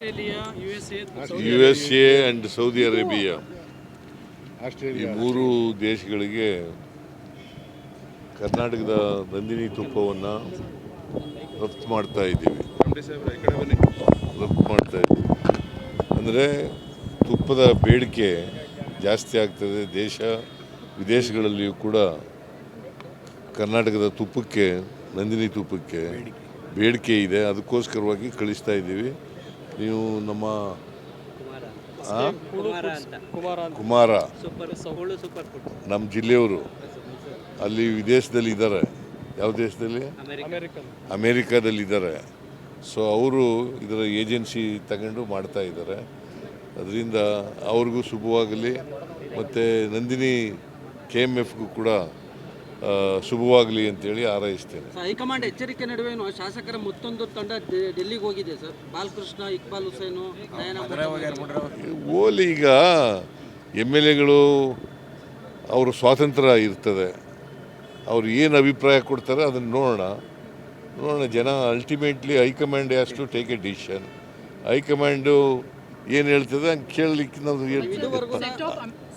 USA and Saudi Arabia ಈ ಮೂರು ದೇಶಗಳಿಗೆ ಕರ್ನಾಟಕದ ನಂದಿನಿ ತುಪ್ಪವನ್ನು ರಫ್ತು ಮಾಡ್ತಾ ಇದ್ದೀವಿ. ಅಂದರೆ ತುಪ್ಪದ ಬೇಡಿಕೆ ಜಾಸ್ತಿ ಆಗ್ತದೆ. ದೇಶ ವಿದೇಶಗಳಲ್ಲಿಯೂ ಕೂಡ ಕರ್ನಾಟಕದ ತುಪ್ಪಕ್ಕೆ, ನಂದಿನಿ ತುಪ್ಪಕ್ಕೆ ಬೇಡಿಕೆ ಇದೆ. ಅದಕ್ಕೋಸ್ಕರವಾಗಿ ಕಳಿಸ್ತಾ ಇದ್ದೀವಿ. ನೀವು ನಮ್ಮ ಕುಮಾರ ನಮ್ಮ ಜಿಲ್ಲೆಯವರು ಅಲ್ಲಿ ವಿದೇಶದಲ್ಲಿ ಇದ್ದಾರೆ. ಯಾವ ದೇಶದಲ್ಲಿ? ಅಮೇರಿಕಾದಲ್ಲಿದ್ದಾರೆ. ಸೊ ಅವರು ಇದರ ಏಜೆನ್ಸಿ ತಗೊಂಡು ಮಾಡ್ತಾ ಇದ್ದಾರೆ. ಅದರಿಂದ ಅವ್ರಿಗೂ ಶುಭವಾಗಲಿ, ಮತ್ತು ನಂದಿನಿ KMFಗೂ ಕೂಡ ಶುಭವಾಗಲಿ ಅಂತೇಳಿ ಹಾರೈಸ್ತೇನೆ. ಹೈಕಮಾಂಡ್ ಎಚ್ಚರಿಕೆ ನಡುವೆ ಶಾಸಕರ ಮತ್ತೊಂದು ತಂಡ ಡೆಲ್ಲಿಗೆ ಹೋಗಿದೆ ಸರ್. ಬಾಲಕೃಷ್ಣ, ಇಕ್ಬಾಲ್ ಹುಸೇನು, ಓಲಿ ಈಗ MLAಗಳು ಅವರು ಸ್ವಾತಂತ್ರ್ಯ ಇರ್ತದೆ. ಅವ್ರು ಏನು ಅಭಿಪ್ರಾಯ ಕೊಡ್ತಾರೆ ಅದನ್ನು ನೋಡೋಣ. ಜನ ultimately high command has to take a decision. High command ಏನು ಹೇಳ್ತದೆ ಹಂಗೆ ಕೇಳಲಿಕ್ಕೆ ನಾವು ಹೇಳ್ತೀವಿ.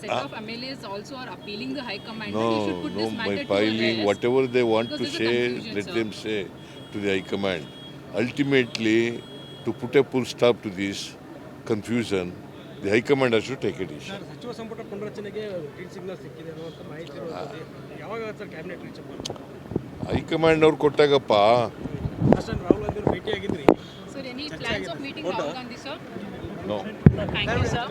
Set of MLAs also are appealing the High Command. No, my filing, whatever they want to say, let them say to the High Command. Ultimately, to put a full stop to this confusion, the High Command has to take a decision. ಸಚಿವ ಸಂಪುಟ ಪುನರಚನೆಗೆ green signal ಸಿಕ್ಕಿದೆ ಅನ್ನುವಂಥ ಮಾಹಿತಿ ಇರೋದು. ಯಾವಾಗ sir cabinet reach ಆಗ್ಬೋದು? High command ಅವ್ರು ಕೊಟ್ಟಾಗಪ್ಪ. ರಾಹುಲ್ ಗಾಂಧಿ ಅವರು ಭೇಟಿಯಾಗಿದ್ರಿ. Sir, any plans of meeting Rahul Gandhi, sir? No. Thank you, sir.